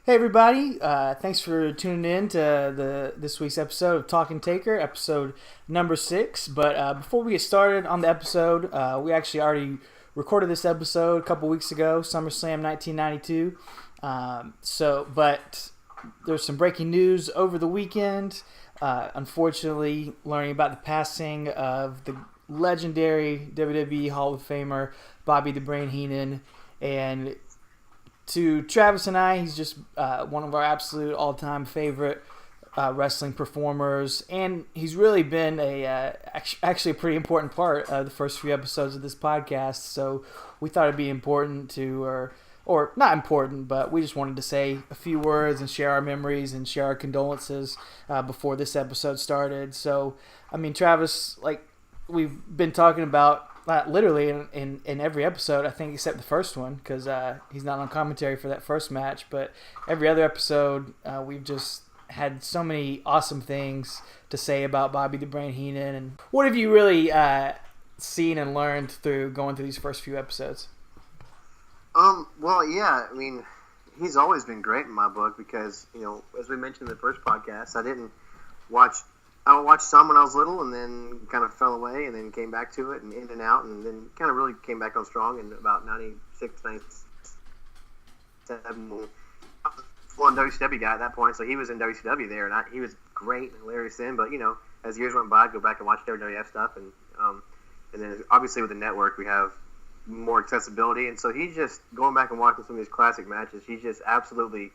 Hey everybody! Thanks for tuning in to this week's episode of Talking Taker, episode number 6. But before we get started on the episode, we actually already recorded this episode a couple weeks ago, SummerSlam 1992. But there's some breaking news over the weekend. Unfortunately, learning about the passing of the legendary WWE Hall of Famer Bobby the Brain Heenan, and to Travis and I, he's just one of our absolute all-time favorite wrestling performers, and he's really been actually a pretty important part of the first few episodes of this podcast. So we thought it'd be important to, or not important, but we just wanted to say a few words and share our memories and share our condolences before this episode started. So, I mean, Travis, like we've been talking about. Literally in every episode, I think, except the first one, because he's not on commentary for that first match. But every other episode, we've just had so many awesome things to say about Bobby the Brain Heenan. And what have you really seen and learned through going through these first few episodes? Well, yeah, I mean, he's always been great in my book because, as we mentioned in the first podcast, I watched some when I was little and then kind of fell away and then came back to it and in and out and then kind of really came back on strong in about 96, 97. I was full-on WCW guy at that point, so he was in WCW there, and he was great and hilarious then. But, as years went by, I'd go back and watch WWF stuff. And then obviously with the network, we have more accessibility. And so he's just going back and watching some of these classic matches. He's just absolutely,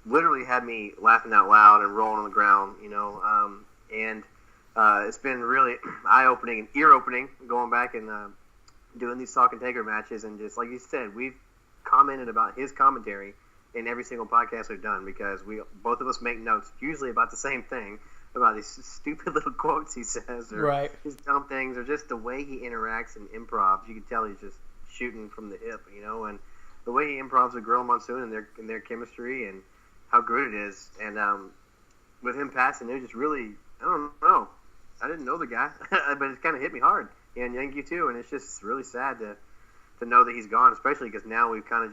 literally had me laughing out loud and rolling on the ground, And it's been really eye-opening and ear-opening going back and doing these Talk and Taker matches. And just like you said, we've commented about his commentary in every single podcast we've done because both of us make notes usually about the same thing, about these stupid little quotes he says or his dumb things or just the way he interacts in improv. You can tell he's just shooting from the hip, and the way he improvs with Gorilla Monsoon and their chemistry and how good it is. And with him passing, it was just really... I don't know. I didn't know the guy, but it kind of hit me hard. And you too. And it's just really sad to know that he's gone, especially because now we've kind of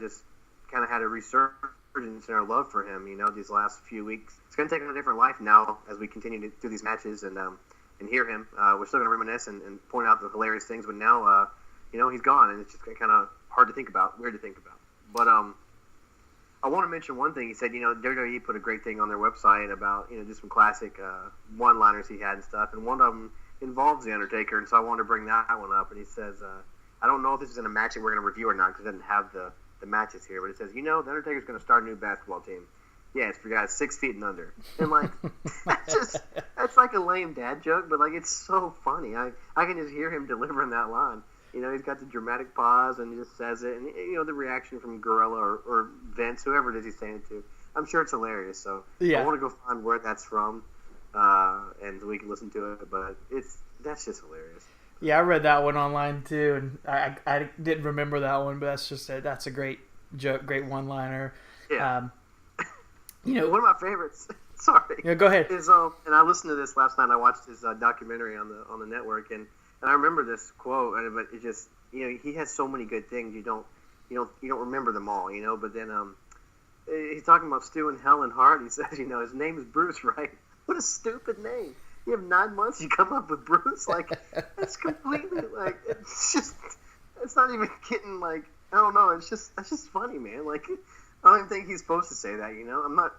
had a resurgence in our love for him. These last few weeks, it's going to take on a different life now as we continue to do these matches and hear him. We're still going to reminisce and point out the hilarious things, but now he's gone, and it's just kind of hard to think about, weird to think about. But I want to mention one thing. He said, WWE put a great thing on their website about, just some classic one-liners he had and stuff, and one of them involves The Undertaker, and so I wanted to bring that one up. And he says, I don't know if this is in a match that we're going to review or not because it doesn't have the matches here, but it says, The Undertaker's going to start a new basketball team. Yeah, it's for guys 6 feet and under. And, that's like a lame dad joke, but, it's so funny. I can just hear him delivering that line. He's got the dramatic pause and he just says it. And, the reaction from Gorilla or Vince, whoever it is he's saying it to, I'm sure it's hilarious. So I want to go find where that's from and we can listen to it. But that's just hilarious. Yeah, I read that one online too. And I didn't remember that one, but that's a great joke, great one-liner. Yeah. One of my favorites. Sorry. Yeah, go ahead. Is and I listened to this last night. I watched his documentary on the network and I remember this quote, but it just, he has so many good things. You don't remember them all, But then he's talking about Stu and Hell and Hart. He says, his name is Bruce, right? What a stupid name. You have 9 months, you come up with Bruce. That's completely, it's not even getting, I don't know. That's just funny, man. I don't even think he's supposed to say that,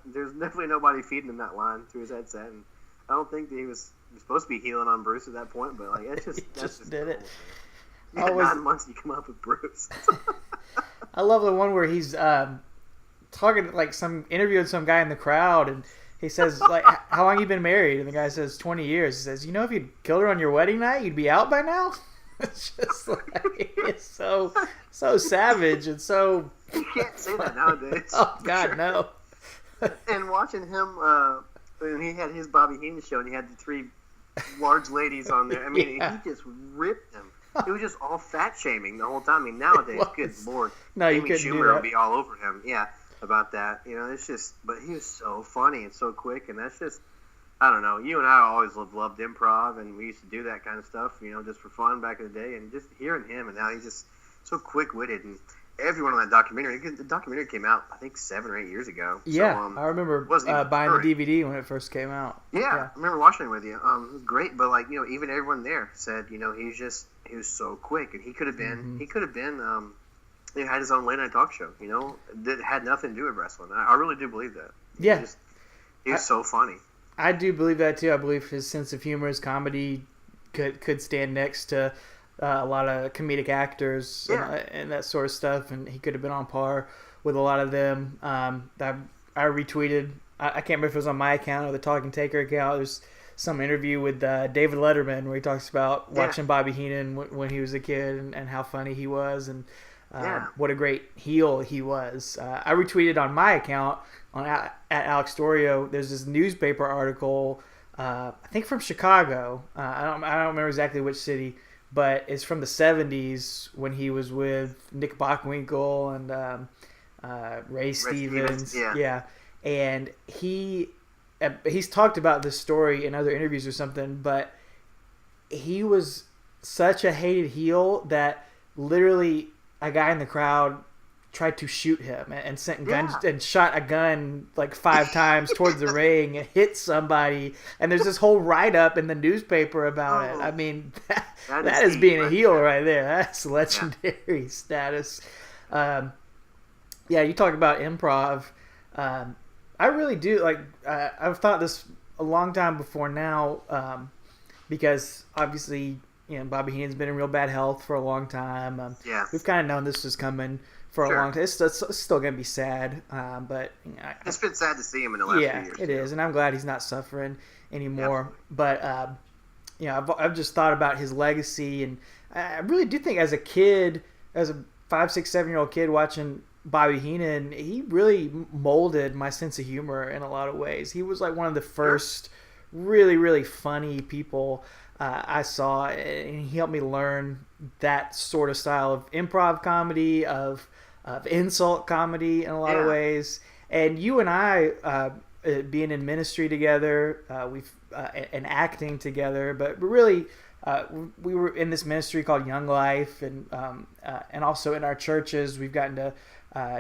there's definitely nobody feeding him that line through his headset. And I don't think that he was supposed to be healing on Bruce at that point, but that's just did it. You had 9 months, you come up with Bruce. I love the one where he's talking interviewing some guy in the crowd, and he says how long you been married, and the guy says 20 years. He says, if you'd killed her on your wedding night, you'd be out by now. It's just it's so savage and so. You can't say that nowadays. Oh God, no. And watching him. When he had his Bobby Heenan show and he had the 3 large ladies on there, he just ripped them. It was just all fat shaming the whole time. Nowadays, good Lord, no, Amy Schumer would be all over him. Yeah, about that. It's just, but he was so funny and so quick, and that's just, I don't know. You and I always loved improv, and we used to do that kind of stuff, just for fun back in the day, and just hearing him, and now he's just so quick-witted, and everyone on that documentary. The documentary came out, I think, 7 or 8 years ago. Yeah, so, I remember buying the DVD when it first came out. Yeah, I remember watching it with you. It was great, but like even everyone there said, he was so quick, and he could have been he had his own late night talk show. That had nothing to do with wrestling. I really do believe that. He was so funny. I do believe that too. I believe his sense of humor, his comedy, could stand next to a lot of comedic actors and that sort of stuff, and he could have been on par with a lot of them. I retweeted, I can't remember if it was on my account or the Talking Taker account, there's some interview with David Letterman where he talks about watching Bobby Heenan when he was a kid and how funny he was and what a great heel he was. I retweeted on my account at Alex Doriot, there's this newspaper article, I think from Chicago, I don't remember exactly which city, but it's from the 70s when he was with Nick Bockwinkel and Ray Stevens. Yeah. And he's talked about this story in other interviews or something, but he was such a hated heel that literally a guy in the crowd tried to shoot him and sent guns and shot a gun like 5 times towards the ring and hit somebody. And there's this whole write-up in the newspaper about it. I mean, that is being a heel right there. That's legendary status. You talk about improv. I really do. I've thought this a long time before now because obviously, Bobby Heenan's been in real bad health for a long time. We've kind of known this was coming for a long time. It's still going to be sad, but it's been sad to see him in the last few years. Yeah, it is, and I'm glad he's not suffering anymore. But I've just thought about his legacy, and I really do think as a kid, as a 5, 6, 7-year-old kid watching Bobby Heenan, he really molded my sense of humor in a lot of ways. He was like one of the first really, really funny people I saw, and he helped me learn that sort of style of improv comedy, of insult comedy in a lot of ways. And you and I, being in ministry together, and acting together, but really we were in this ministry called Young Life, and also in our churches we've gotten to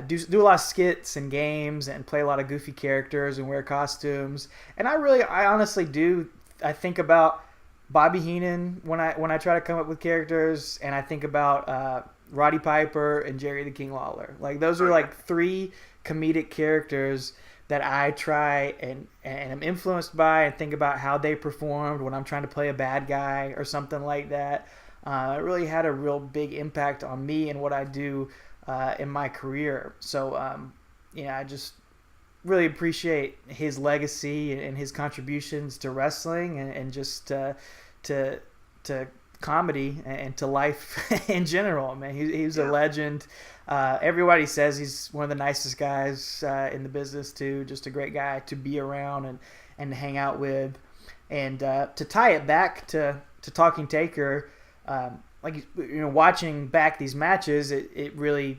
do a lot of skits and games and play a lot of goofy characters and wear costumes. And I honestly do. I think about Bobby Heenan when I try to come up with characters, and I think about Roddy Piper and Jerry the King Lawler. Like those are like 3 comedic characters that I try and am influenced by and think about how they performed when I'm trying to play a bad guy or something like that. It really had a real big impact on me and what I do in my career. So I just really appreciate his legacy and his contributions to wrestling and just to comedy and to life in general. Man, he's a legend. Everybody says he's one of the nicest guys in the business too. Just a great guy to be around and hang out with. And to tie it back to Talking Taker, watching back these matches, it really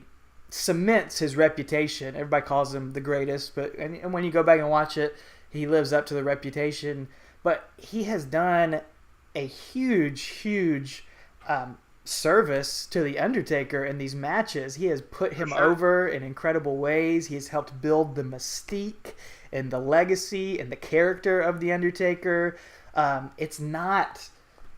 cements his reputation. Everybody calls him the greatest, and when you go back and watch it, he lives up to the reputation. But he has done a huge service to the Undertaker in these matches. He has put him over in incredible ways. He has helped build the mystique and the legacy and the character of the Undertaker. It's not,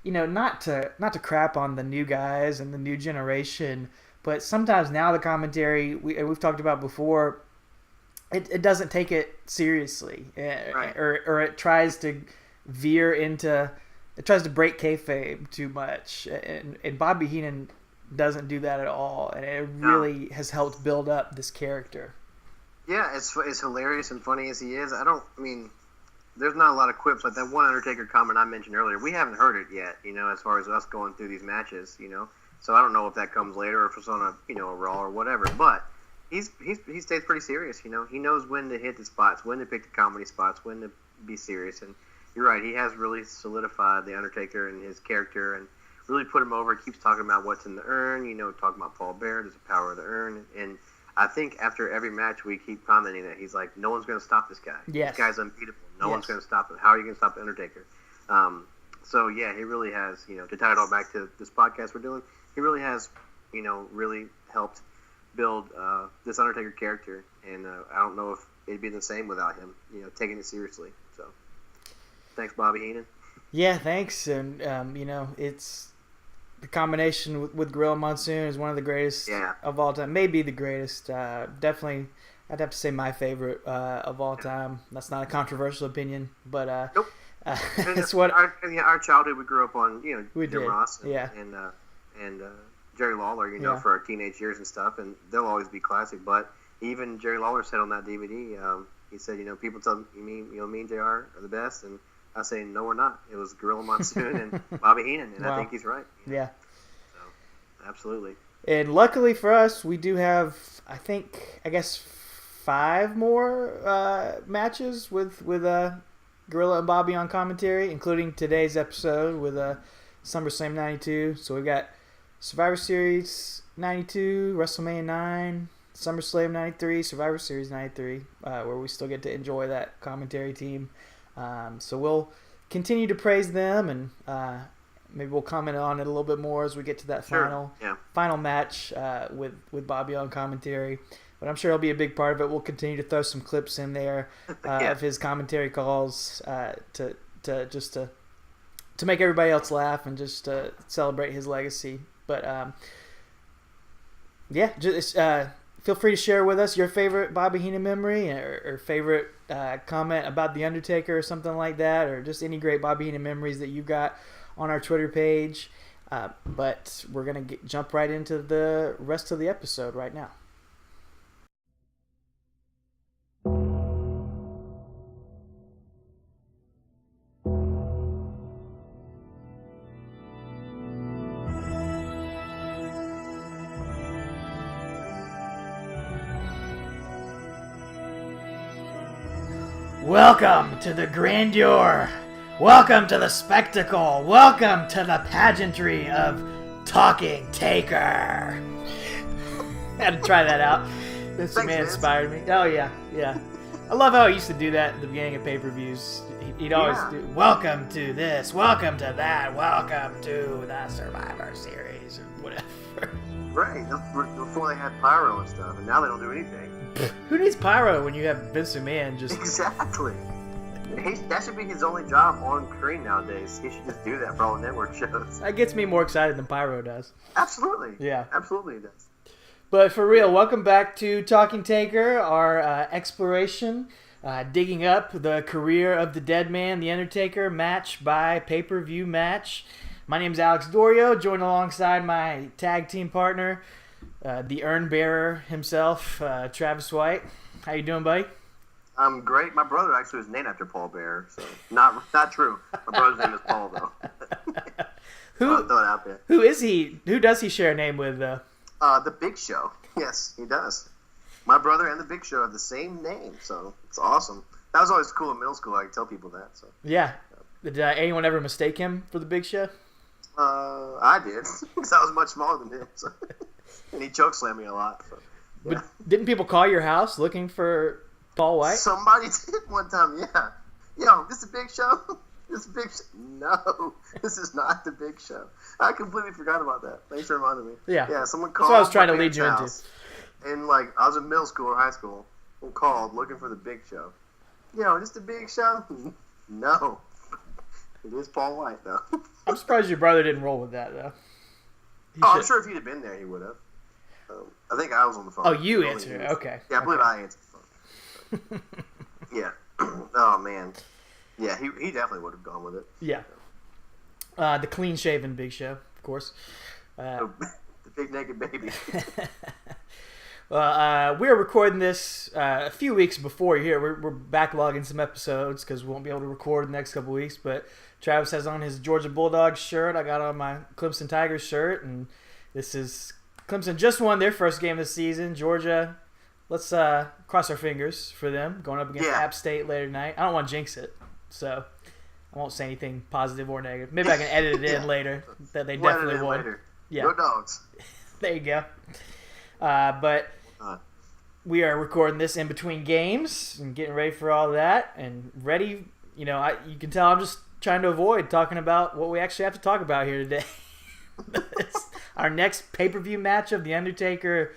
not to crap on the new guys and the new generation, but sometimes now the commentary we've talked about before, it doesn't take it seriously, or it tries to veer into. It tries to break kayfabe too much, and Bobby Heenan doesn't do that at all, and it really has helped build up this character. Yeah, as hilarious and funny as he is, there's not a lot of quips like that one Undertaker comment I mentioned earlier. We haven't heard it yet, as far as us going through these matches, So I don't know if that comes later or if it's on a Raw or whatever. But he stays pretty serious, He knows when to hit the spots, when to pick the comedy spots, when to be serious, and you're right. He has really solidified the Undertaker and his character, and really put him over. He keeps talking about what's in the urn. Talking about Paul Bear. There's the power of the urn, and I think after every match we keep commenting that he's like, no one's going to stop this guy. Yes. This guy's unbeatable. No one's going to stop him. How are you going to stop the Undertaker? So yeah, he really has. To tie it all back to this podcast we're doing, he really has. Really helped build this Undertaker character, and I don't know if it'd be the same without him, taking it seriously. So, thanks, Bobby Heenan. Yeah, thanks, and it's the combination with Gorilla Monsoon is one of the greatest of all time. Maybe the greatest. Definitely, I'd have to say my favorite of all time. That's not a controversial opinion, but nope. It's what our childhood. We grew up on we Jim did. Ross and Jerry Lawler, for our teenage years and stuff, and they'll always be classic. But even Jerry Lawler said on that DVD, he said, people tell me, me and JR are the best, and I say, no, we're not. It was Gorilla Monsoon and Bobby Heenan, and I think he's right. Yeah. So, absolutely. And luckily for us, we do have, I guess, 5 more matches with Gorilla and Bobby on commentary, including today's episode with SummerSlam 92. So we've got Survivor Series 92, WrestleMania 9, SummerSlam 93, Survivor Series 93, where we still get to enjoy that commentary team. So we'll continue to praise them, and maybe we'll comment on it a little bit more as we get to that final match with Bobby on commentary. But I'm sure he'll be a big part of it. We'll continue to throw some clips in there of his commentary calls to make everybody else laugh and just to celebrate his legacy. But just feel free to share with us your favorite Bobby Heenan memory or favorite comment about The Undertaker or something like that, or just any great Bobby Heenan memories that you've got on our Twitter page. But we're going to jump right into the rest of the episode right now. Welcome to the grandeur. Welcome to the spectacle. Welcome to the pageantry of Talking Taker. I had to try that out. This man inspired me. Oh, yeah. I love how he used to do that at the beginning of pay-per-views. He'd always do, welcome to this, welcome to that, welcome to the Survivor Series, or whatever. Right, before they had pyro and stuff, and now they don't do anything. Who needs pyro when you have Vince McMahon just... Exactly. That should be his only job on screen nowadays. He should just do that for all the network shows. That gets me more excited than pyro does. Absolutely. Yeah. Absolutely it does. But for real, welcome back to Talking Taker, our exploration, digging up the career of the dead man, The Undertaker, match by pay-per-view match. My name's Alex Doriot, joined alongside my tag team partner, the urn bearer himself, Travis White. How you doing, buddy? I'm great. My brother actually was named after Paul Bearer, so not true. My brother's name is Paul, though. I'll throw it out there. Who is he? Who does he share a name with? The Big Show. Yes, he does. My brother and the Big Show have the same name, so it's awesome. That was always cool in middle school. I could tell people that. So yeah. Did anyone ever mistake him for the Big Show? I did, because I was much smaller than him, so. And he chokeslammed me a lot. So, yeah. But didn't people call your house looking for Paul White? Somebody did one time, yeah. Yo, this is a Big Show? This is a Big Show? No, this is not the Big Show. I completely forgot about that. Thanks for reminding me. Yeah, someone called. That's what I was trying to lead you into. And, I was in middle school or high school and called looking for the Big Show. Yo, this the Big Show? No. It is Paul White, though. I'm surprised your brother didn't roll with that, though. I'm sure if he'd have been there, he would have. I think I was on the phone. Oh, you answered it. Okay. Yeah, I believe I answered the phone. Yeah. Oh, man. Yeah, he definitely would have gone with it. Yeah. The clean-shaven Big Show, of course. The big naked baby. Well, we're recording this a few weeks before you're here. We're backlogging some episodes because we won't be able to record the next couple weeks. But Travis has on his Georgia Bulldogs shirt. I got on my Clemson Tigers shirt. And this is Clemson just won their first game of the season. Georgia, let's cross our fingers for them going up against App State later tonight. I don't want to jinx it, so I won't say anything positive or negative. Maybe I can edit it in later that they definitely won. Later. Yeah. Go Dogs. There you go. But we are recording this in between games and getting ready for all that and ready. You can tell I'm just trying to avoid talking about what we actually have to talk about here today. Our next pay-per-view match of The Undertaker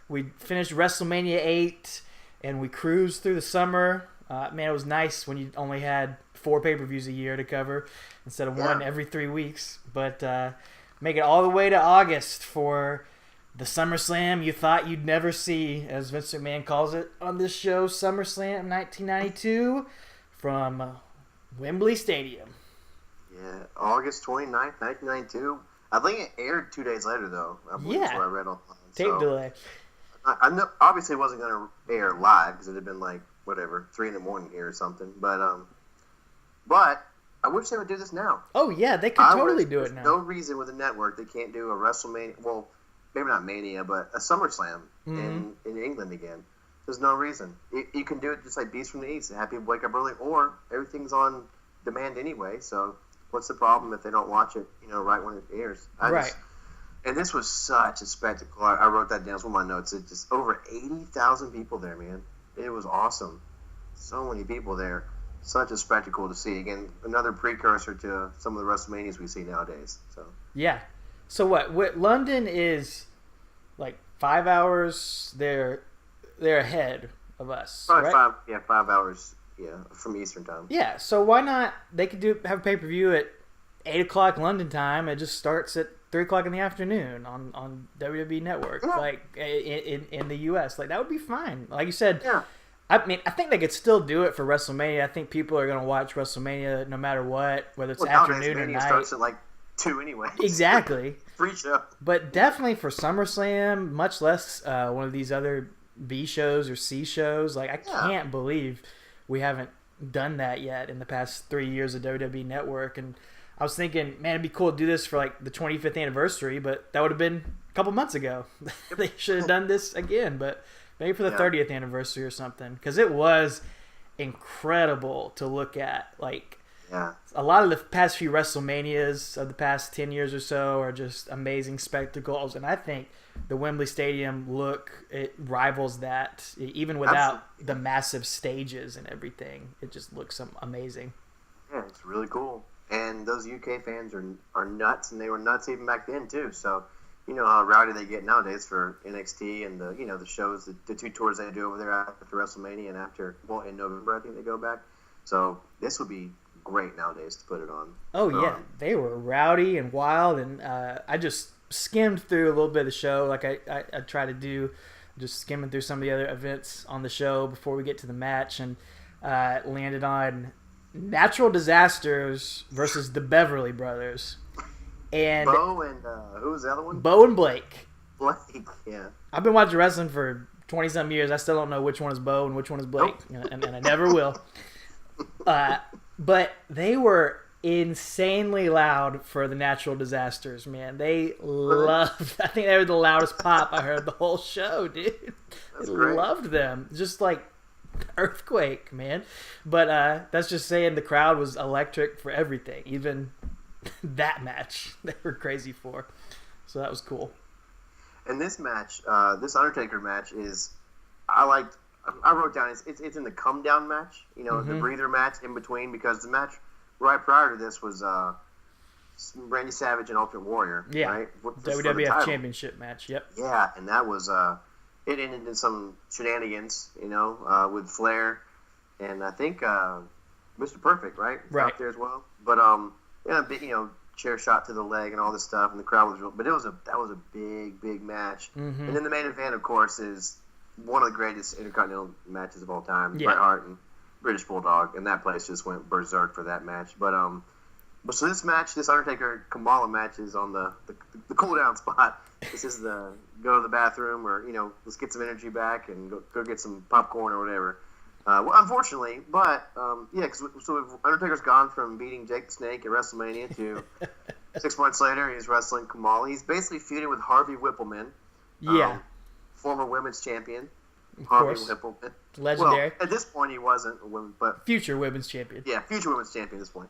we finished WrestleMania 8, and we cruised through the summer. Man, it was nice when you only had 4 pay-per-views a year to cover instead of one every 3 weeks. But make it all the way to August for the SummerSlam you thought you'd never see, as Vince McMahon calls it on this show, SummerSlam 1992 from Wembley Stadium. Yeah, August 29th, 1992. I think it aired 2 days later, though. I believe that's what I read online. Tape delay. I know, obviously it wasn't going to air live because it had been like, 3 in the morning here or something. But I wish they would do this now. Oh, yeah, they could totally do it now. There's no reason with a network they can't do a WrestleMania, well, maybe not Mania, but a SummerSlam in England again. There's no reason. You can do it just like Beast from the East and have people wake up early, or everything's on demand anyway, so what's the problem if they don't watch it, right when it airs? And this was such a spectacle. I wrote that down as one of my notes. It's just over 80,000 people there, man. It was awesome. So many people there. Such a spectacle to see. Again, another precursor to some of the WrestleManias we see nowadays. So yeah. So what London is like 5 hours. They're ahead of us. Probably right? 5 hours. Yeah, from Eastern time. Yeah. So why not? They could have a pay-per-view at 8 o'clock London time. It just starts at 3 o'clock in the afternoon on WWE Network, like in the U.S. Like that would be fine. Like you said, I mean, I think they could still do it for WrestleMania. I think people are going to watch WrestleMania no matter what, whether it's afternoon or night. Starts at like 2 anyway. Exactly. Free show. But definitely for SummerSlam, much less one of these other B shows or C shows. Like I can't believe we haven't done that yet in the past 3 years of WWE Network. And I was thinking, man, it'd be cool to do this for like the 25th anniversary, but that would have been a couple months ago. They should have done this again, but maybe for the 30th anniversary or something, because it was incredible to look at. Like, a lot of the past few WrestleManias of the past 10 years or so are just amazing spectacles, and I think the Wembley Stadium look, it rivals that, even without the massive stages and everything. It just looks amazing. Yeah, it's really cool. And those UK fans are nuts, and they were nuts even back then too. So, you know how rowdy they get nowadays for NXT and the shows, the 2 tours they do over there after WrestleMania and after in November I think they go back. So this would be great nowadays to put it on. Oh yeah, they were rowdy and wild, and I just skimmed through a little bit of the show, like I try to do, just skimming through some of the other events on the show before we get to the match, and landed on Natural Disasters versus the Beverly Brothers. And Bo and who was the other one? Bo and Blake. Blake, yeah. I've been watching wrestling for 20-some years. I still don't know which one is Bo and which one is Blake, and I never will. But they were insanely loud for the Natural Disasters, man. They loved. I think they were the loudest pop I heard the whole show, dude. That's great. Loved them. Just like earthquake, man. But that's just saying the crowd was electric for everything, even that match they were crazy for. So that was cool. And this match, this Undertaker match is, I wrote down, it's in the come down match, the breather match in between, because the match right prior to this was Randy Savage and Ultimate Warrior, right? WWF Championship match, yep. Yeah, and that was, it ended in some shenanigans, with Flair, and I think Mr. Perfect, right? Right. Out there as well. But, chair shot to the leg and all this stuff, and the crowd was real. But that was a big match. Mm-hmm. And then the main event, of course, is one of the greatest Intercontinental matches of all time. Bret Hart and British Bulldog, and that place just went berserk for that match. But so this match, this Undertaker Kamala match, is on the cool down spot. This is the go to the bathroom, or let's get some energy back and go get some popcorn or whatever. Well, unfortunately, but so Undertaker's gone from beating Jake the Snake at WrestleMania to 6 months later he's wrestling Kamala. He's basically feuding with Harvey Whippleman, former women's champion. Harvey Whippleman, legendary. Well, at this point he wasn't a woman, but future women's champion. Yeah, future women's champion at this point.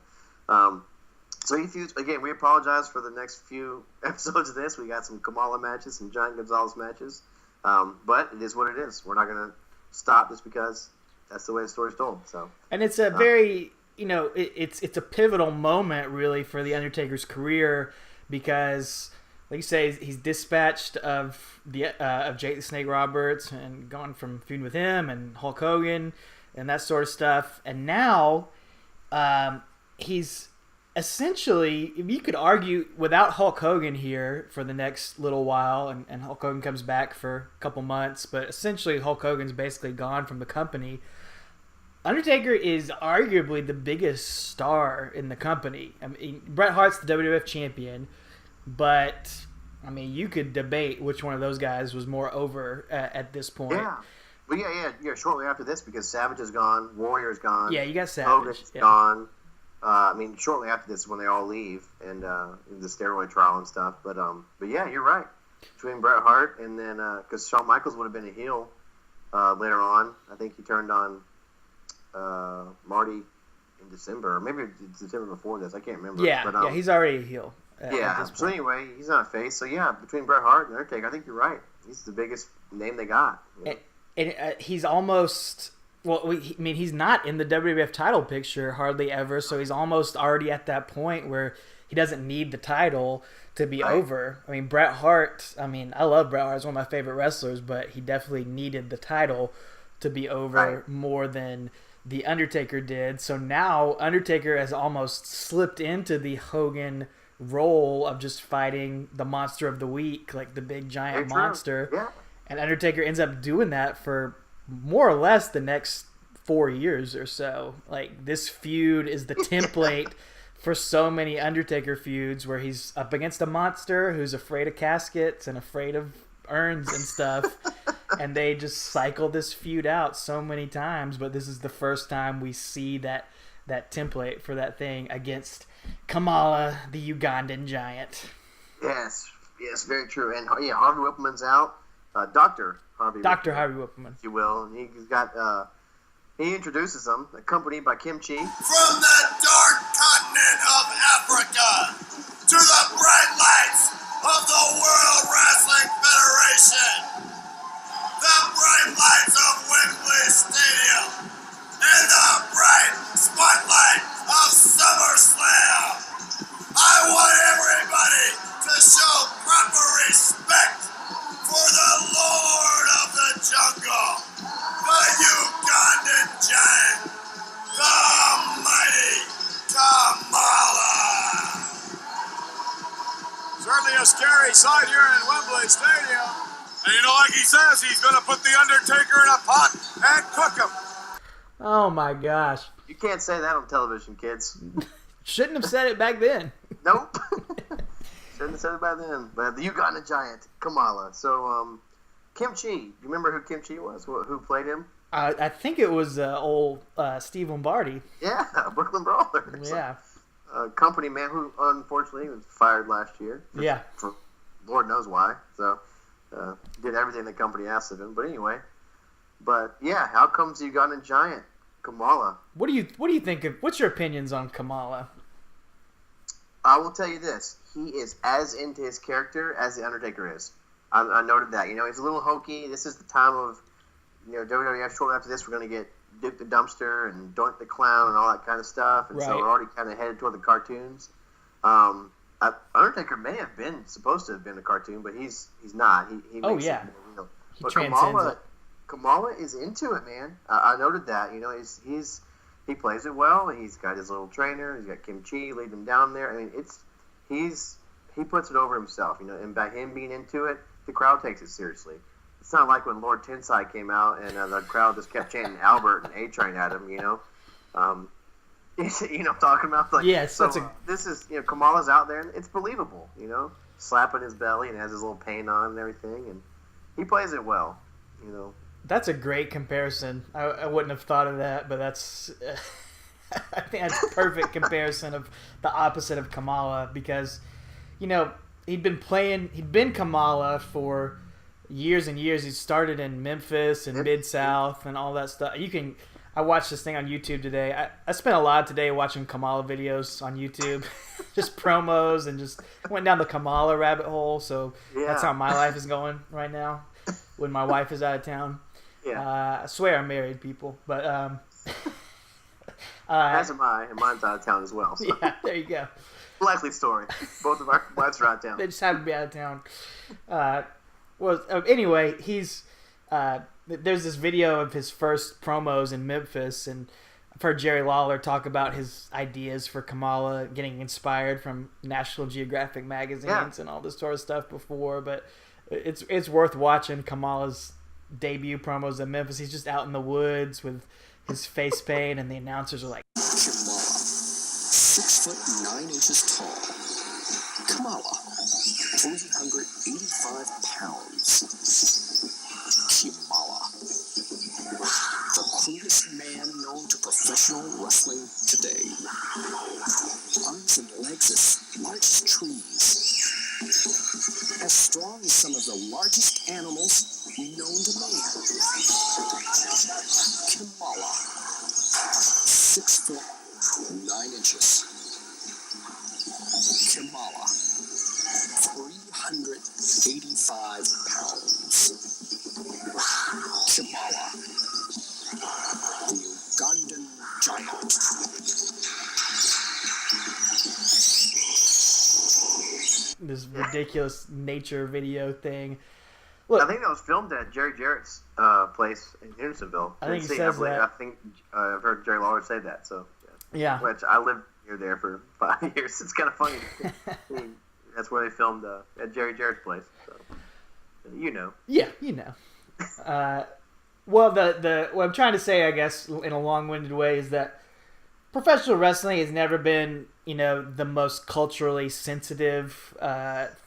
So he feuds again. We apologize for the next few episodes of this. We got some Kamala matches, some Giant Gonzalez matches, but it is what it is. We're not going to stop just because that's the way the story's told. So, and it's a very, it's a pivotal moment really for the Undertaker's career, because like you say, he's dispatched of Jake the Snake Roberts and gone from feuding with him and Hulk Hogan and that sort of stuff. And now he's essentially, you could argue, without Hulk Hogan here for the next little while, and Hulk Hogan comes back for a couple months, but essentially Hulk Hogan's basically gone from the company. Undertaker is arguably the biggest star in the company. I mean, Bret Hart's the WWF champion, but I mean, you could debate which one of those guys was more over at this point. Yeah. Well, yeah. Shortly after this, because Savage is gone, Warrior's gone. Yeah, you got Savage. Hogan's gone. I mean, shortly after this is when they all leave and the steroid trial and stuff. But yeah, you're right. Between Bret Hart and then because Shawn Michaels would have been a heel later on. I think he turned on Marty in December, or maybe December before this. I can't remember. Yeah, but, he's already a heel. So anyway, he's not a face. So yeah, between Bret Hart and Undertaker, I think you're right. He's the biggest name they got. You know? And he's almost. Well, I mean, he's not in the WWF title picture hardly ever, so he's almost already at that point where he doesn't need the title to be over. I mean, Bret Hart, I love Bret Hart. He's one of my favorite wrestlers, but he definitely needed the title to be over more than The Undertaker did. So now Undertaker has almost slipped into the Hogan role of just fighting the monster of the week, like the big giant monster. Yeah. And Undertaker ends up doing that for more or less the next 4 years or so. Like, this feud is the template for so many Undertaker feuds where he's up against a monster who's afraid of caskets and afraid of urns and stuff. And they just cycle this feud out so many times, but this is the first time we see that template for that thing against Kamala, the Ugandan Giant. Yes, very true. And yeah, Harvey Whippleman's out. Dr. Harvey Whippleman, if you will. And he's got, he introduces them, accompanied by Kim Chi. From the dark continent of Africa to the bright lights of the World Wrestling Federation, the bright lights of Wembley Stadium, and the bright spotlight of SummerSlam. I want everybody to show proper respect for the Lord of the Jungle, the Ugandan Giant, the mighty Kamala. Certainly a scary sight here in Wembley Stadium. And you know, like he says, he's going to put the Undertaker in a pot and cook him. Oh my gosh. You can't say that on television, kids. Shouldn't have said it back then. Nope. Shouldn't have said it back then. But the Ugandan Giant, Kamala. So, Kim Chi. Do you remember who Kim Chi was? Who played him? I think it was old Steve Lombardi. Yeah, Brooklyn Brawler. Yeah. Company man who, unfortunately, was fired last year. For Lord knows why. So, did everything the company asked of him. But anyway. But, yeah, how comes the Ugandan Giant, Kamala? What do you think of, what's your opinions on Kamala? I will tell you this. He is as into his character as The Undertaker is. I noted that. You know, he's a little hokey. This is the time of, WWF. Shortly after this, we're going to get Duke the Dumpster and Doink the Clown and all that kind of stuff. And so we're already kind of headed toward the cartoons. Undertaker may have been supposed to have been a cartoon, but he's not. He makes it more real. He transcends it. Kamala is into it, man. I noted that. You know, he plays it well. He's got his little trainer. He's got Kim Chi leading him down there. I mean, he puts it over himself. You know, and by him being into it, the crowd takes it seriously. It's not like when Lord Tensai came out and the crowd just kept chanting Albert and A-Train at him. You know, you know what I'm talking about? Like, yes. So this is Kamala's out there and it's believable. You know, slapping his belly and has his little paint on and everything, and he plays it well. You know. That's a great comparison. I wouldn't have thought of that, but that's I think that's a perfect comparison of the opposite of Kamala because, he'd been Kamala for years and years. He started in Memphis and Mid-South and all that stuff. I watched this thing on YouTube today. I spent a lot today watching Kamala videos on YouTube, just promos and just went down the Kamala rabbit hole. So that's how my life is going right now when my wife is out of town. Yeah. I swear I'm married, people. But As am I, and mine's out of town as well. So. Yeah, there you go. Likely story. Both of our wives are out of town. They just happen to be out of town. Anyway, there's this video of his first promos in Memphis, and I've heard Jerry Lawler talk about his ideas for Kamala getting inspired from National Geographic magazines and all this sort of stuff before, but it's worth watching Kamala's debut promos in Memphis. He's just out in the woods with his face paint, and the announcers are like, Kamala, 6'9" tall. Kamala, 385 pounds. Kamala, the coolest man known to professional wrestling today. Arms and legs as large as trees. As strong as some of the largest animals known to man. Kamala, 6'9". Kamala, 385 pounds. Kamala, the Ugandan Giant. this ridiculous nature video thing. Look, I think that was filmed at Jerry Jarrett's place in Hendersonville. I think he says that. I think I've heard Jerry Lawler say that. So yeah. Which I lived near there for 5 years. It's kind of funny. That's where they filmed at Jerry Jarrett's place. So you know. Yeah, you know. Well, the what I'm trying to say, I guess, in a long-winded way, is that professional wrestling has never been, the most culturally sensitive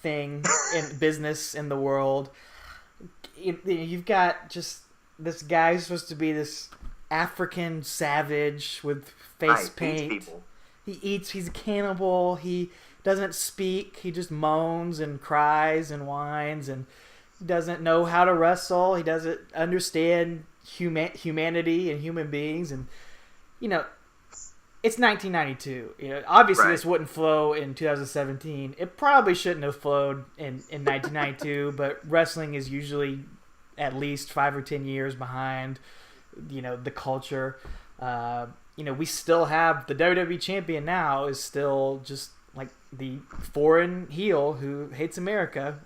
thing in business in the world. You've got just this guy who's supposed to be this African savage with face paint. Eats people. He eats. He's a cannibal. He doesn't speak. He just moans and cries and whines, and he doesn't know how to wrestle. He doesn't understand humanity and human beings. And it's 1992. Obviously Right. This wouldn't flow in 2017. It probably shouldn't have flowed in 1992. But wrestling is usually at least 5 or 10 years behind, the culture. We still have the WWE champion now is still just like the foreign heel who hates America.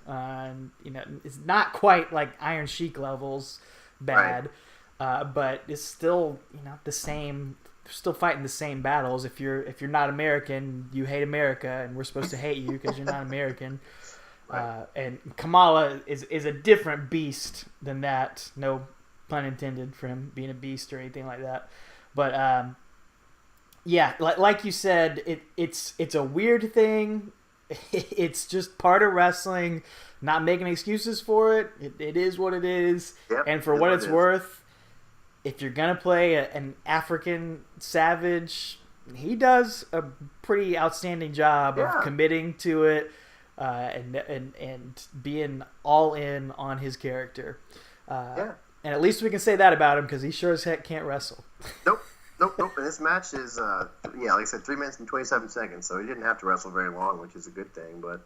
It's not quite like Iron Sheik levels bad, right. But it's still, the same. Still fighting the same battles. If you're not American, you hate America, and we're supposed to hate you because you're not American. Right. And Kamala is a different beast than that. No pun intended for him being a beast or anything like that. But yeah, like you said, it's a weird thing. It's just part of wrestling. Not making excuses for it. It is what it is. Yep, and for what it's worth, if you're gonna play an African savage, he does a pretty outstanding job of committing to it and being all in on his character. And at least we can say that about him because he sure as heck can't wrestle. Nope. And this match is, like I said, 3 minutes and 27 seconds, so he didn't have to wrestle very long, which is a good thing. But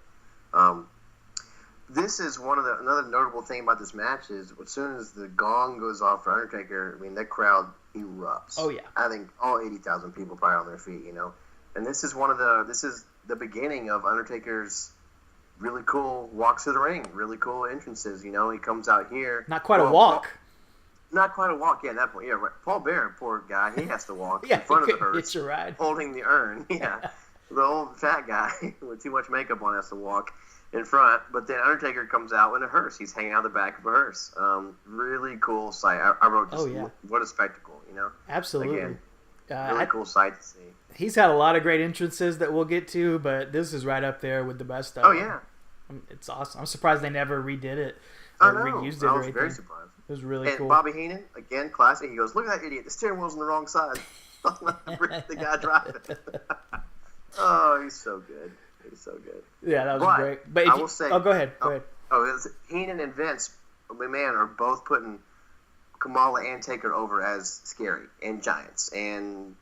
this is another notable thing about this match is as soon as the gong goes off for Undertaker, that crowd erupts. Oh yeah, I think all 80,000 people probably on their feet, And this is the beginning of Undertaker's really cool walks to the ring, really cool entrances. He comes out here. Not quite a walk. Not quite a walk, at that point. Yeah, right. Paul Bear, poor guy, he has to walk in front of the hearse. Hitch a ride. Holding the urn. Yeah. The old fat guy with too much makeup on has to walk in front. But then Undertaker comes out with a hearse. He's hanging out the back of a hearse. Really cool sight. I wrote just, what a spectacle, Absolutely. Again, really cool sight to see. He's had a lot of great entrances that we'll get to, but this is right up there with the best of them. Yeah. It's awesome. I'm surprised they never redid it or reused it or anything. I was very surprised. It was really cool. Bobby Heenan, again, classic. He goes, "Look at that idiot. The steering wheel's on the wrong side." The guy driving. Oh, he's so good. He's so good. Yeah, that was great. But I will say, go ahead. Go ahead. Heenan and Vince McMahon are both putting Kamala and Taker over as scary and giants and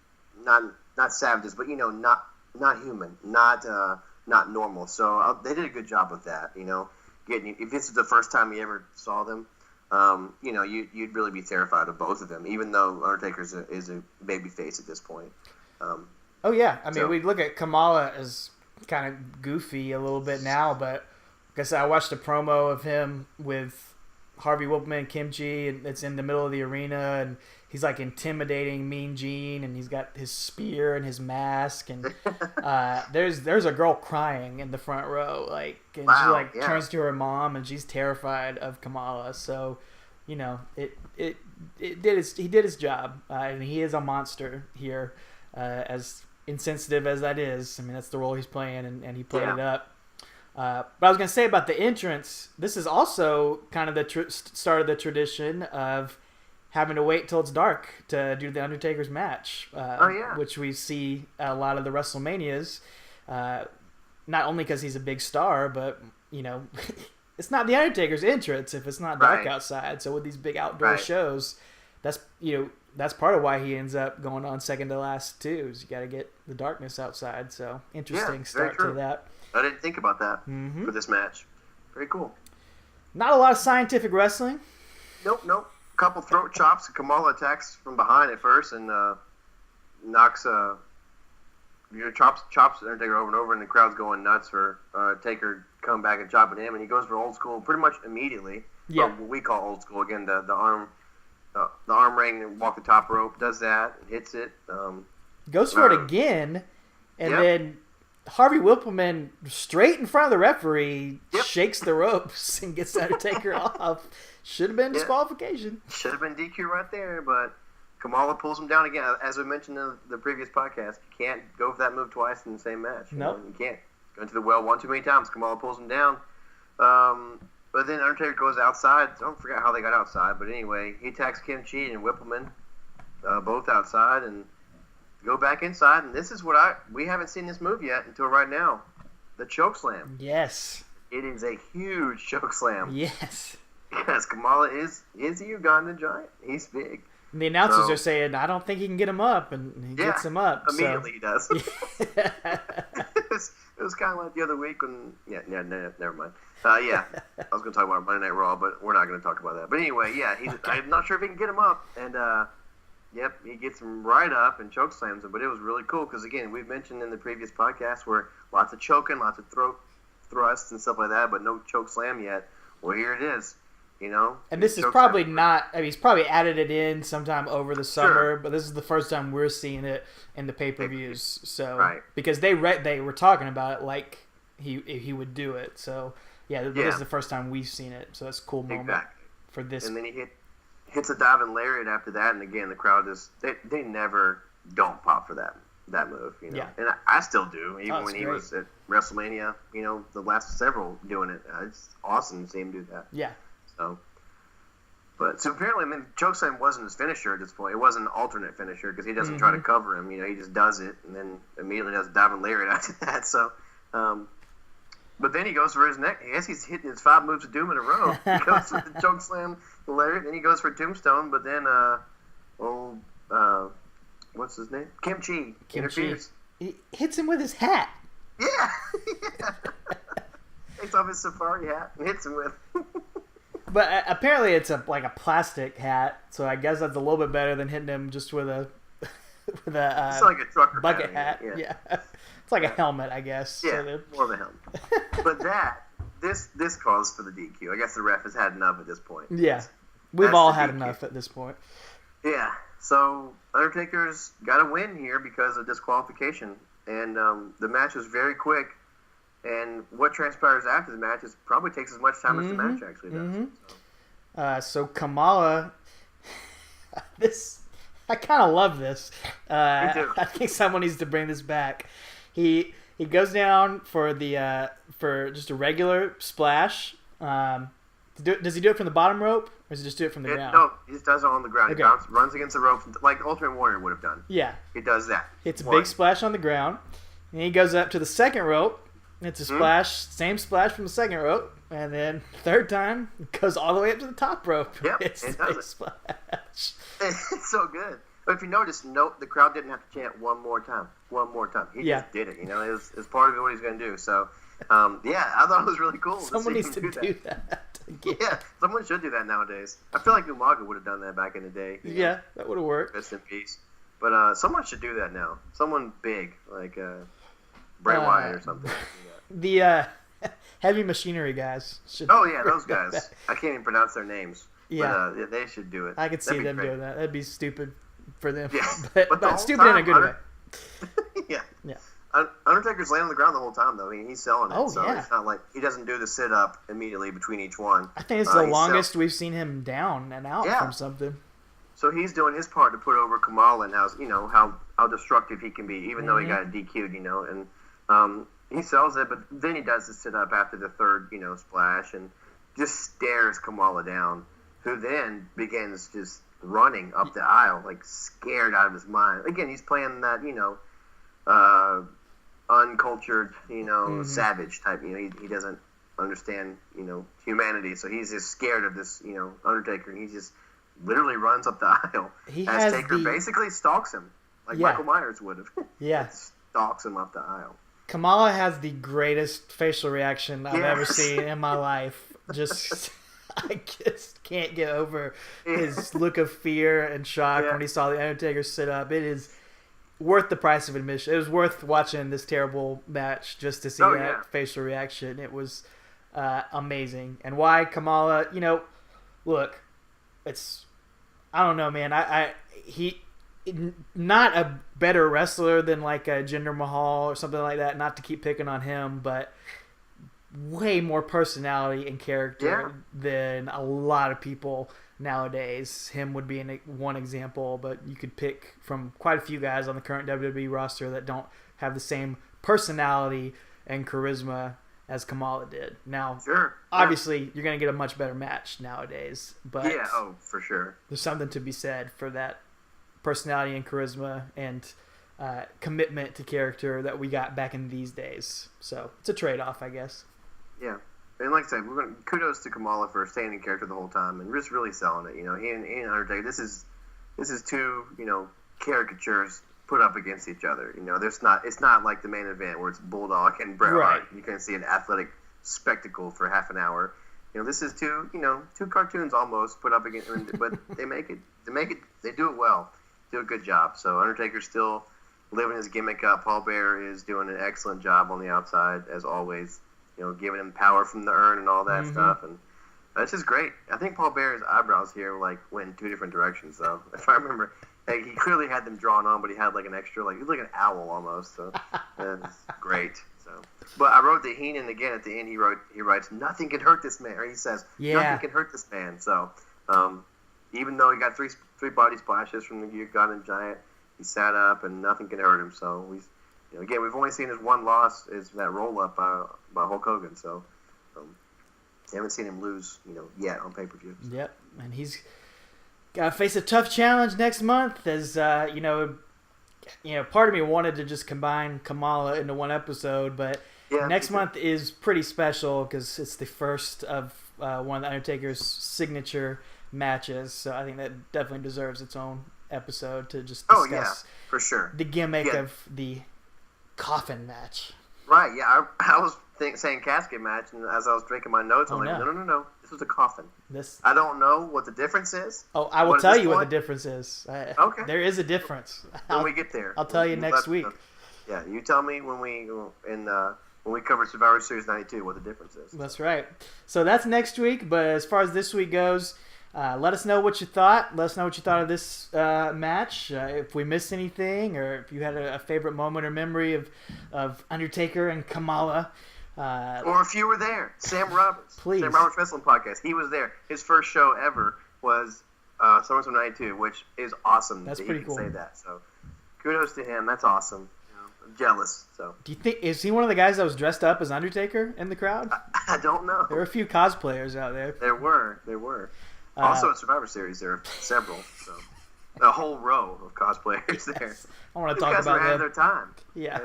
not savages, but not human, not normal. So they did a good job with that. If this is the first time you ever saw them, you'd really be terrified of both of them, even though Undertaker is a baby face at this point. Oh yeah, I mean, we look at Kamala as kind of goofy a little bit now, but like I said, I watched a promo of him with Harvey Whippleman and Kimchi, and it's in the middle of the arena, and he's like intimidating Mean Gene, and he's got his spear and his mask, and there's a girl crying in the front row, like, and she turns to her mom, and she's terrified of Kamala. So, he did his job, and he is a monster here, as insensitive as that is. I mean, that's the role he's playing, and he played it up. But I was going to say about the entrance, this is also kind of the start of the tradition of having to wait till it's dark to do the Undertaker's match, which we see at a lot of the WrestleManias, not only because he's a big star, but, it's not the Undertaker's entrance if it's not dark outside. So with these big outdoor shows, that's part of why he ends up going on second to last too, is you got to get the darkness outside. So interesting start to that. I didn't think about that for this match. Very cool. Not a lot of scientific wrestling. Nope. Couple throat chops. Kamala attacks from behind at first and knocks chops Undertaker over and over, and the crowd's going nuts for Taker come back and chopping him, and he goes for old school pretty much immediately. Yeah. What we call old school again, the arm ring and walk the top rope, does that, hits it. Goes for it again, and then Harvey Whippleman, straight in front of the referee, shakes the ropes and gets Undertaker off. Should have been disqualification. Should have been DQ right there, but Kamala pulls him down again. As we mentioned in the previous podcast, you can't go for that move twice in the same match. Nope. You can't. Go into the well one too many times. Kamala pulls him down. But then Undertaker goes outside. I don't forget how they got outside, but anyway, he attacks Kimchi and Whippleman, both outside, and go back inside. And this is what we haven't seen this move yet until right now. The chokeslam. Yes. It is a huge chokeslam. Yes. Because Kamala is a Ugandan Giant. He's big. And the announcers are saying, I don't think he can get him up, and he gets him up. Immediately he does. It was kind of like the other week when... never mind. I was going to talk about Monday Night Raw, but we're not going to talk about that. But anyway, I'm not sure if he can get him up. And, he gets him right up and chokeslams him. But it was really cool because, again, we've mentioned in the previous podcast where lots of choking, lots of throat thrusts and stuff like that, but no chokeslam yet. Well, here it is. And this is probably not... I mean, he's probably added it in sometime over the summer, but this is the first time we're seeing it in the pay-per-views. So, because they were talking about it like he would do it. So, this is the first time we've seen it. So, it's a cool moment for this. And then he hits a diving lariat after that. And again, the crowd they never don't pop for that move. Yeah. And I still do, even when he was at WrestleMania, the last several doing it. It's awesome to see him do that. Yeah. So apparently, chokeslam wasn't his finisher at this point. It wasn't an alternate finisher because he doesn't try to cover him. He just does it and then immediately does a diving lariat after that. So, but then he goes for his neck. I guess he's hitting his 5 moves of doom in a row. He goes for the chokeslam, the lariat, then he goes for tombstone. But then, what's his name? Kimchi interferes. He hits him with his hat. Yeah. Takes off his safari hat and hits him with. But apparently it's a plastic hat, so I guess that's a little bit better than hitting him just with a it's like a trucker bucket hat. Yeah. It's like a helmet, I guess. Yeah, so more of a helmet. But this calls for the DQ. I guess the ref has had enough at this point. Yeah, we've all had enough at this point. Yeah, so Undertaker's got to win here because of disqualification, and the match was very quick. And what transpires after the match probably takes as much time as the match actually does. So Kamala, I kind of love this. Me too. I think someone needs to bring this back. He goes down for for just a regular splash. Does he do it from the bottom rope, or does he just do it from the ground? No, he just does it on the ground. Okay. He runs against the rope like Ultimate Warrior would have done. Yeah, he does that. It's a big splash on the ground, and he goes up to the second rope. It's a splash, same splash from the second rope, and then third time it goes all the way up to the top rope. Yep, it's a big splash. It's so good. But if you notice, the crowd didn't have to chant one more time. He just did it. It was part of what he's going to do. So, I thought it was really cool. Someone needs to do that. Yeah, someone should do that nowadays. I feel like Umaga would have done that back in the day. Yeah, that would have worked. Rest in peace. But someone should do that now. Someone big, like Bray Wyatt or something. The heavy machinery guys should. Oh yeah, those guys. I can't even pronounce their names. Yeah, but, they should do it. I could see them great. doing that. That'd be stupid for them. Yeah. but stupid in a good way. Yeah. Yeah. Undertaker's laying on the ground the whole time, though. I mean, he's selling it. Oh, so yeah. It's not like he doesn't do the sit-up immediately between each one. I think it's the longest we've seen him down and out from something. So he's doing his part to put over Kamala and how destructive he can be, even though he got DQ'd, and he sells it, but then he does the sit-up after the third, splash and just stares Kamala down, who then begins just running up the aisle, like scared out of his mind. Again, he's playing that, uncultured, savage type. He doesn't understand, humanity. So he's just scared of this, Undertaker, and he just literally runs up the aisle. As Taker basically stalks him, like Michael Myers would have. Yeah. Stalks him up the aisle. Kamala has the greatest facial reaction I've ever seen in my life. I just can't get over his look of fear and shock when he saw the Undertaker sit up. It is worth the price of admission. It was worth watching this terrible match just to see facial reaction. It was amazing. And why Kamala, look, I don't know, man. He not a better wrestler than like a Jinder Mahal or something like that. Not to keep picking on him, but way more personality and character than a lot of people nowadays. Him would be one example, but you could pick from quite a few guys on the current WWE roster that don't have the same personality and charisma as Kamala did. Now, obviously, you're going to get a much better match nowadays, but for sure. There's something to be said for that personality and charisma and commitment to character that we got back in these days. So it's a trade-off, I guess. Yeah, and like I said, kudos to Kamala for staying in character the whole time and just really selling it. He and Undertaker. This is two caricatures put up against each other. It's not like the main event where it's Bulldog and Bret Hart. You can see an athletic spectacle for half an hour. This is two cartoons almost put up against, but they make it. They do it well. Do a good job. So Undertaker's still living his gimmick up. Paul Bearer is doing an excellent job on the outside as always. Giving him power from the urn and all that stuff, and that's just great. I think Paul Bearer's eyebrows here went in two different directions, though. If I remember, he clearly had them drawn on, but he had like an extra, he was like an owl almost. So that's great. So, but I wrote the Heenan again at the end. He writes, "Nothing can hurt this man," or he says, "Nothing can hurt this man." So, even though he got three body splashes from the Ugandan Giant, he sat up and nothing can hurt him. So again, we've only seen his one loss is that roll-up by Hulk Hogan, so haven't seen him lose, yet on pay-per-view. Yep, and he's got to face a tough challenge next month as, part of me wanted to just combine Kamala into one episode, but next month is pretty special because it's the first of one of the Undertaker's signature matches, so I think that definitely deserves its own episode to just discuss for sure. The gimmick of the coffin match. Right, yeah. I was saying casket match, and as I was drinking my notes, I'm no. This was a coffin. I don't know what the difference is. Oh, I will tell you what the difference is. Okay. There is a difference. When we get there. I'll tell you next week. Yeah, you tell me when we cover Survivor Series 92 what the difference is. That's right. So that's next week, but as far as this week goes, let us know what you thought. Let us know what you thought of this match. If we missed anything, or if you had a favorite moment or memory of Undertaker and Kamala. Or if you were there, Sam Roberts. Please. Sam Roberts Wrestling Podcast. He was there. His first show ever was SummerSlam 92, which is awesome. That's that pretty he can cool. Say that. So kudos to him. That's awesome. I'm jealous. So. Do you think is he one of the guys that was dressed up as Undertaker in the crowd? I don't know. There were a few cosplayers out there. There were. Also at Survivor Series, there are several. So a whole row of cosplayers there. Yes. I want to talk about them. Had them. their time. Yeah.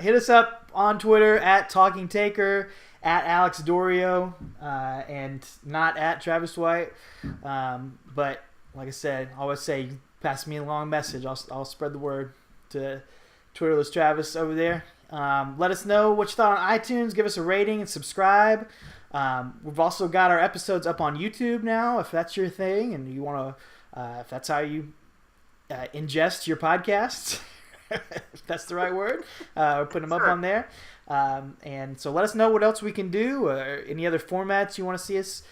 Hit us up on Twitter at Talking Taker, at Alex Doriot, and not at Travis White. But like I said, I always say, pass me along a message. I'll spread the word to Twitterless Travis over there. Let us know what you thought on iTunes. Give us a rating and subscribe. We've also got our episodes up on YouTube now, if that's your thing, and you want to, if that's how you ingest your podcasts, if that's the right word. We're putting them up on there. And so let us know what else we can do, any other formats you want to see us,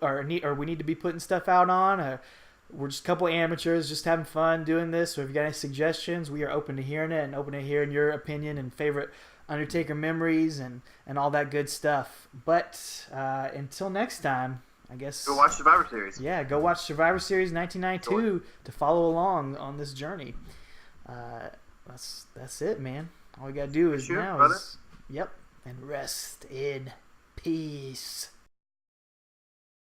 or we need to be putting stuff out on. We're just a couple of amateurs just having fun doing this. So if you got any suggestions, we are open to hearing it and open to hearing your opinion and favorite Undertaker memories and all that good stuff. But until next time, I guess... Go watch Survivor Series. Yeah, go watch Survivor Series 1992 to follow along on this journey. That's it, man. All we got to do is Yep, and rest in peace.